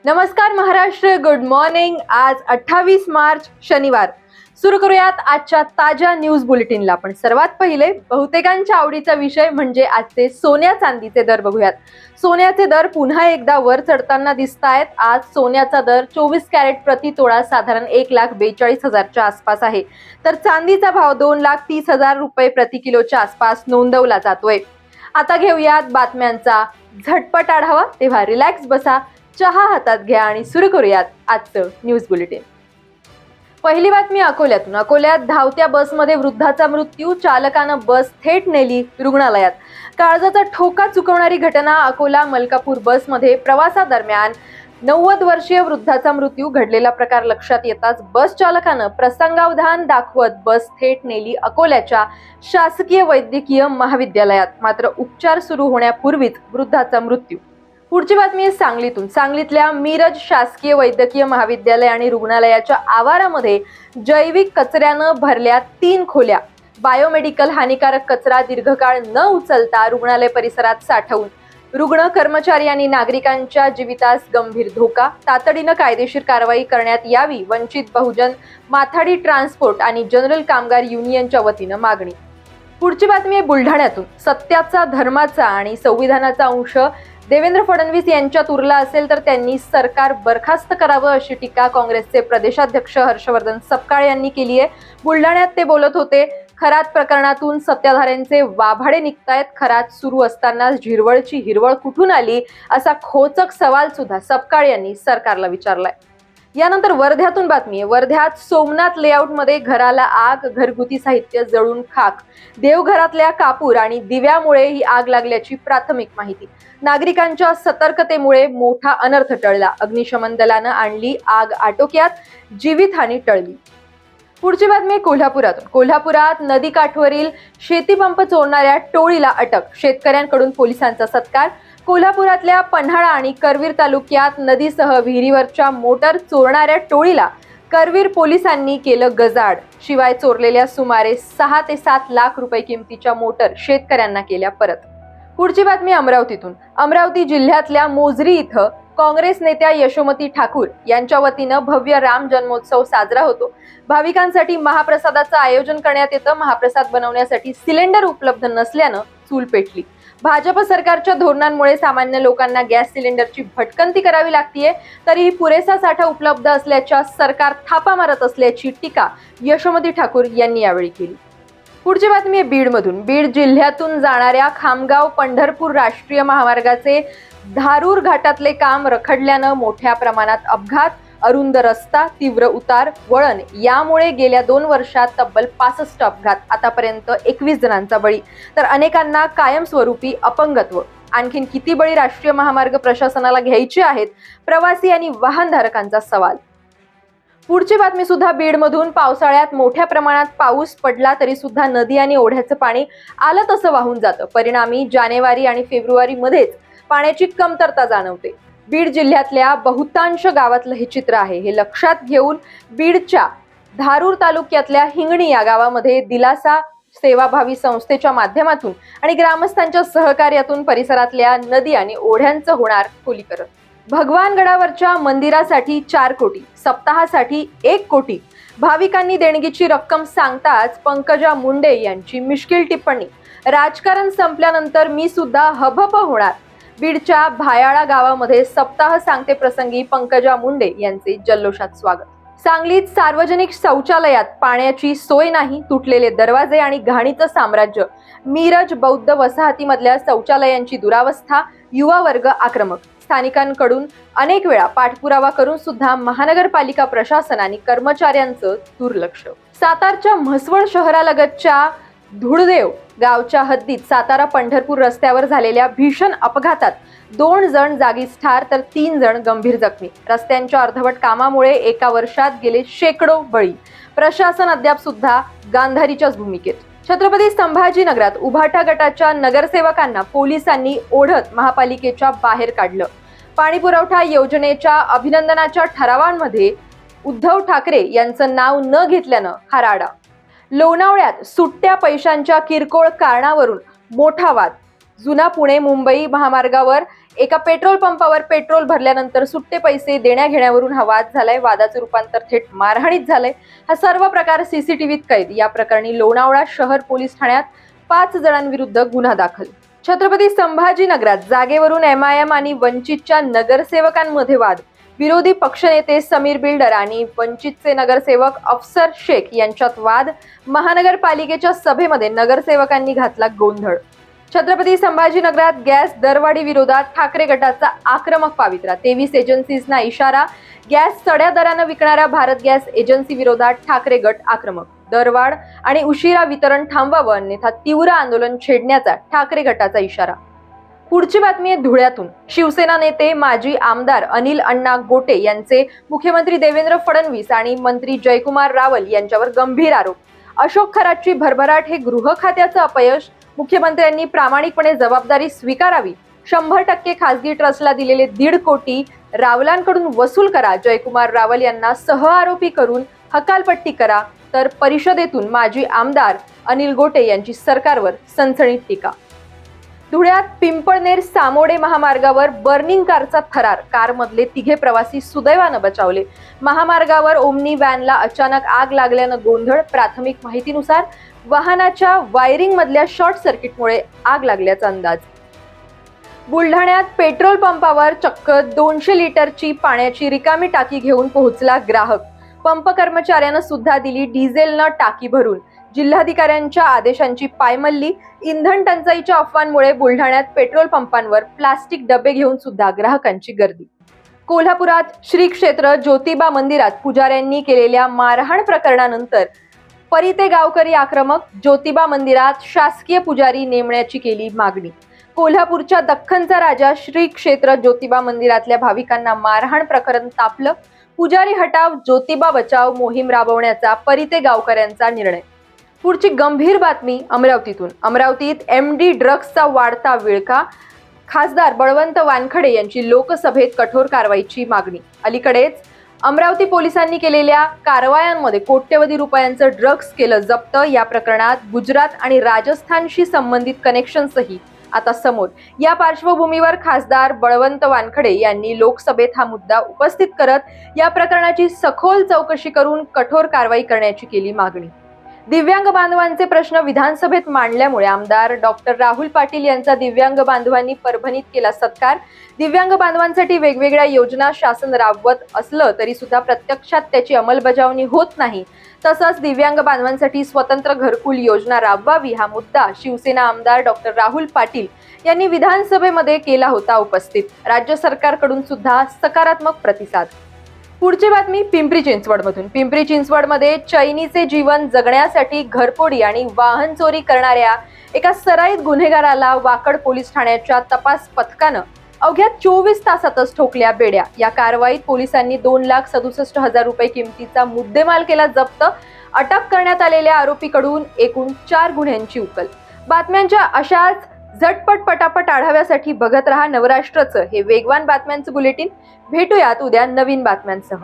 नमस्कार Maharashtra, good morning. आज 28 मार्च शनिवार। सुरू करूयात आजच्या ताज्या न्यूज बुलेटिनला। पण सर्वात पहिले बहुतेकांच्या आवडीचा विषय म्हणजे आजचे सोन्या चांदीचे दर बघूयात। सोन्याचे दर पुन्हा एकदा वर चढताना दिसतायत। आज सोन्याचा दर 24 कॅरेट प्रति तोळा साधारण 1,42,000च्या आसपास आहे, तर चांदीचा भाव 2,30,000 रुपये प्रति किलोच्या आसपास नोंदवला जातोय। आता घेऊयात बातम्यांचा झटपट आढावा, तेव्हा रिलॅक्स बसा, चहा हातात घ्या आणि सुरू करूयात आजचं न्यूज बुलेटिन। पहिली बातमी अकोल्यातून। अकोल्यात धावत्या बसमध्ये वृद्धाचा मृत्यू, चालकानं बस थेट नेली रुग्णालयात। काळजाचा ठोका चुकवणारी घटना अकोला मलकापूर बसमध्ये प्रवासादरम्यान 90 वर्षीय वृद्धाचा मृत्यू घडलेला प्रकार लक्षात येताच बस चालकानं प्रसंगावधान दाखवत बस थेट नेली अकोल्याच्या शासकीय वैद्यकीय महाविद्यालयात। मात्र उपचार सुरू होण्यापूर्वीच वृद्धाचा मृत्यू। पुढची बातमी आहे सांगलीतून। सांगलीतल्या मिरज शासकीय वैद्यकीय महाविद्यालय आणि रुग्णालयाच्या आवारामध्ये जैविक कचऱ्यानं भरल्या 3 खोल्या। बायोमेडिकल हानिकारक कचरा दीर्घकाळ न उचलता रुग्णालय परिसरात साठवून रुग्ण, कर्मचारी आणि नागरिकांच्या जीवितास गंभीर धोका। तातडीनं कायदेशीर कारवाई करण्यात यावी, वंचित बहुजन माथाडी ट्रान्सपोर्ट आणि जनरल कामगार युनियनच्या वतीनं मागणी। पुढची बातमी आहे बुलढाण्यातून। सत्याचा, धर्माचा आणि संविधानाचा अंश देवेंद्र फडणवीस यांच्यात उरला असेल तर त्यांनी सरकार बरखास्त करावं, अशी टीका काँग्रेसचे प्रदेशाध्यक्ष हर्षवर्धन सपकाळ यांनी केली आहे। बुलढाण्यात ते बोलत होते। खरात प्रकरणातून सत्ताधाऱ्यांचे वाभाडे निघतायत। खरात सुरू असताना झिरवळची हिरवळ कुठून आली, असा खोचक सवाल सुद्धा सपकाळ यांनी सरकारला विचारलाय। यानंतर वर्ध्यातून बातमी आहे। वर्ध्यात सोमनाथ लेआउटमध्ये घराला आग, घरगुती साहित्य जळून खाक। देवघरातल्या कापूर आणि दिव्यामुळे ही आग लागल्याची प्राथमिक माहिती। नागरिकांच्या सतर्कतेमुळे मोठा अनर्थ टळला। अग्निशमन दलानं आणली आग आटोक्यात, जीवितहानी टळली। पुढची बातमी कोल्हापुरातून। कोल्हापुरात नदीकाठवरील शेतीपंप चोरणाऱ्या टोळीला अटक, शेतकऱ्यांकडून पोलिसांचा सत्कार। कोल्हापुरातल्या पन्हाळा आणि करवीर तालुक्यात नदीसह विहिरीवरच्या मोटर चोरणाऱ्या टोळीला करवीर पोलिसांनी केलं गजाआड। शिवाय चोरलेल्या सुमारे 6 ते 7 लाख रुपये किमतीच्या मोटर शेतकऱ्यांना केल्या परत। पुढची बातमी अमरावतीतून। अमरावती जिल्ह्यातल्या मोझरी इथं काँग्रेस नेत्या यशोमती ठाकूर यांच्या वतीनं भव्य राम जन्मोत्सव साजरा होतो। भाविकांसाठी महाप्रसादाचं आयोजन करण्यात येतं। महाप्रसाद बनवण्यासाठी सिलेंडर उपलब्ध नसल्यानं चूल पेटली। भाजप सरकारच्या धोरणांमुळे सामान्य लोकांना गॅस सिलेंडरची भटकंती करावी लागतीये, तरीही पुरेसा साठा उपलब्ध असल्याच्या सरकार थापा मारत असल्याची टीका यशोमती ठाकूर यांनी यावेळी केली। पुढची बातमी आहे बीडमधून। बीड जिल्ह्यातून जाणाऱ्या खामगाव पंढरपूर राष्ट्रीय महामार्गाचे धारूर घाटातले काम रखडल्यानं मोठ्या प्रमाणात अपघात, अरुंद रस्ता, तीव्र उतार वळण यामुळे गेल्या 2 वर्षात तब्बल 65 अपघात, आतापर्यंत 21 जणांचा बळी, तर अनेकांना कायमस्वरूपी अपंगत्व। आणखीन किती बळी राष्ट्रीय महामार्ग प्रशासनाला घ्यायचे आहेत, प्रवासी आणि वाहनधारकांचा सवाल। पुढची बातमी सुद्धा बीडमधून। पावसाळ्यात मोठ्या प्रमाणात पाऊस पडला तरी सुद्धा नदी आणि ओढ्याचं पाणी आलं तसं वाहून जातं। परिणामी जानेवारी आणि फेब्रुवारी मध्येच पाण्याची कमतरता जाणवते। बीड जिल्ह्यातल्या बहुतांश गावातलं हे चित्र आहे। हे लक्षात घेऊन बीडच्या धारूर तालुक्यातल्या हिंगणी या गावामध्ये दिलासा सेवाभावी संस्थेच्या माध्यमातून आणि ग्रामस्थांच्या सहकार्यातून परिसरातल्या नदी आणि ओढ्यांचं होणार खोलीकरण। भगवानगडावरच्या मंदिरासाठी 4 कोटी, सप्ताहासाठी 1 कोटी। भाविकांनी देणगीची रक्कम सांगताच पंकजा मुंडे यांची मिश्किल टिप्पणी। राजकारण संपल्यानंतर मी सुद्धा हबप होणार। बीडच्या भायाळा गावामध्ये सप्ताह सांगते प्रसंगी पंकजा मुंडे यांचे जल्लोषात स्वागत। सांगलीत सार्वजनिक शौचालयात पाण्याची सोय नाही, तुटलेले दरवाजे आणि घाणीचं साम्राज्य। मिरज बौद्ध वसाहतीमधल्या शौचालयांची दुरावस्था, युवा वर्ग आक्रमक। स्थानिकांकडून अनेक वेळा पाठपुरावा करून सुद्धा महानगरपालिका प्रशासन आणि कर्मचाऱ्यांचं दुर्लक्ष। सातारच्या म्हसवड शहरालगतच्या धुळदेव गावच्या हद्दीत सातारा पंढरपूर रस्त्यावर झालेल्या भीषण अपघातात 2 जण जागीच ठार तर 3 जण गंभीर जखमी। रस्त्यांच्या अर्धवट कामामुळे एका वर्षात गेले शेकडो बळी। प्रशासन अद्याप सुद्धा गांधारीच्याच भूमिकेत। छत्रपती संभाजीनगरात उभाटा गटाच्या नगरसेवकांना पोलिसांनी ओढत महापालिकेच्या बाहेर काढलं। पाणी पुरवठा योजनेच्या अभिनंदनाच्या ठरावांमध्ये उद्धव ठाकरे यांचं नाव न घेतल्यानं हा राडा। लोणावळ्यात सुट्ट्या पैशांच्या किरकोळ कारणावरून मोठा वाद। जुना पुणे मुंबई महामार्गावर एका पेट्रोल पंपावर पेट्रोल भरल्यानंतर सुट्टे पैसे देण्याघेण्यावरून हा वाद झालाय. वादाचं रूपांतर थेट मारहाणीत झालंय. हा सर्व प्रकार सीसीटीव्हीत कैद. या प्रकरणी लोणावळा शहर पोलीस ठाण्यात 5 जणांविरुद्ध गुन्हा दाखल. छत्रपती संभाजीनगरात जागेवरून एमआयएम आणि वंचितच्या नगरसेवकांमध्ये वाद. विरोधी पक्षनेते समीर बिल्डर आणि वंचितचे नगरसेवक अफसर शेख यांच्यात वाद. महानगरपालिकेच्या सभेमध्ये नगरसेवकांनी घातला गोंधळ. छत्रपती संभाजीनगरात गॅस दरवाढी विरोधात ठाकरे गटाचा आक्रमक पवित्रा. 23 एजन्सीजना इशारा. गॅस चढ्या दरानं विकणाऱ्या भारत गॅस एजन्सी विरोधात ठाकरे गट आक्रमक. दरवाढ आणि उशिरा वितरण थांबवावं अन्यथा तीव्र आंदोलन छेडण्याचा ठाकरे गटाचा इशारा. पुढची बातमी आहे धुळ्यातून. शिवसेना नेते माजी आमदार अनिल अण्णा गोटे यांचे मुख्यमंत्री देवेंद्र फडणवीस आणि मंत्री जयकुमार रावल यांच्यावर गंभीर आरोप. अशोक खरातची भरभराट हे गृह खात्याचं अपयश. मुख्यमंत्र्यांनी प्रामाणिकपणे जबाबदारी स्वीकारावी. 100% खासगी ट्रस्टला दिलेले 1.5 कोटी रावलांकडून वसूल करा. जयकुमार रावल यांना सहआरोपी करून हकालपट्टी करा. तर परिषदेतून माजी आमदार अनिल गोटे यांची सरकारवर सनसनीत टीका. धुळ्यात पिंपळनेर सामोडे महामार्गावर बर्निंग कारचा थरार. कारमधले 3 प्रवासी सुदैवानं बचावले. महामार्गावर ओमनी व्हॅनला अचानक आग लागल्यानं गोंधळ. प्राथमिक माहितीनुसार वाहनाच्या वायरिंग मधल्या शॉर्ट सर्किटमुळे आग लागल्याचा अंदाज. बुलढाण्यात पेट्रोल पंपावर चक्क 200 लिटरची पाण्याची रिकामी टाकी घेऊन पोहोचला ग्राहक. पंप कर्मचाऱ्यानं सुद्धा दिली डिझेलनं टाकी भरून. जिल्हाधिकाऱ्यांच्या आदेशांची पायमल्ली. इंधन टंचाईच्या अफवांमुळे बुलढाण्यात पेट्रोल पंपांवर प्लास्टिक डबे घेऊन सुद्धा ग्राहकांची गर्दी. कोल्हापुरात श्री क्षेत्र ज्योतिबा मंदिरात पुजाऱ्यांनी केलेल्या मारहाण प्रकरणानंतर परिते गावकरी आक्रमक. ज्योतिबा मंदिरात शासकीय पुजारी नेमण्याची केली मागणी. कोल्हापूरच्या दख्खनचा राजा श्री क्षेत्र ज्योतिबा मंदिरातल्या भाविकांना मारहाण प्रकरण तापलं. पुजारी हटाव ज्योतिबा बचाव मोहीम राबवण्याचा परिते गावकऱ्यांचा निर्णय. पुढची गंभीर बातमी अमरावतीतून. अमरावतीत MD ड्रग्सचा वाढता विळखा. खासदार बळवंत वानखडे यांची लोकसभेत कठोर कारवाईची मागणी. अलीकडेच अमरावती पोलिसांनी केलेल्या कारवायांमध्ये कोट्यवधी रुपयांचं ड्रग्स केलं जप्त. या प्रकरणात गुजरात आणि राजस्थानशी संबंधित कनेक्शन्सही आता समोर. या पार्श्वभूमीवर खासदार बळवंत वानखडे यांनी लोकसभेत हा मुद्दा उपस्थित करत या प्रकरणाची सखोल चौकशी करून कठोर कारवाई करण्याची केली मागणी. दिव्यांग बांधवांचे प्रश्न विधानसभेत मांडल्यामुळे आमदार डॉक्टर राहुल पाटील यांचा दिव्यांग बांधवांनी परभणीत केला सत्कार. दिव्यांग बांधवांसाठी वेगवेगळ्या योजना शासन राबवत असलं तरी सुद्धा प्रत्यक्षात त्याची अंमलबजावणी होत नाही. तसंच दिव्यांग बांधवांसाठी स्वतंत्र घरकुल योजना राबवावी हा मुद्दा शिवसेना आमदार डॉक्टर राहुल पाटील यांनी विधानसभेमध्ये केला होता उपस्थित. राज्य सरकारकडून सुद्धा सकारात्मक प्रतिसाद. पुढची बातमी पिंपरी चिंचवडमधून. पिंपरी चिंचवडमध्ये चैनीचे जीवन जगण्यासाठी घरफोडी आणि वाहन चोरी करणाऱ्या एका सराईत गुन्हेगाराला वाकड पोलीस ठाण्याच्या तपास पथकानं अवघ्या 24 तासातच ठोकल्या बेड्या. या कारवाईत पोलिसांनी 2,67,000 रुपये किमतीचा मुद्देमाल केला जप्त. अटक करण्यात आलेल्या आरोपीकडून एकूण 4 गुन्ह्यांची उकल. बातम्यांच्या अशाच झटपट पटापट आढाव्यासाठी बघत रहा नवराष्ट्राचं हे वेगवान बातम्यांचं बुलेटिन. भेटूयात उद्या नवीन बातम्यांसह.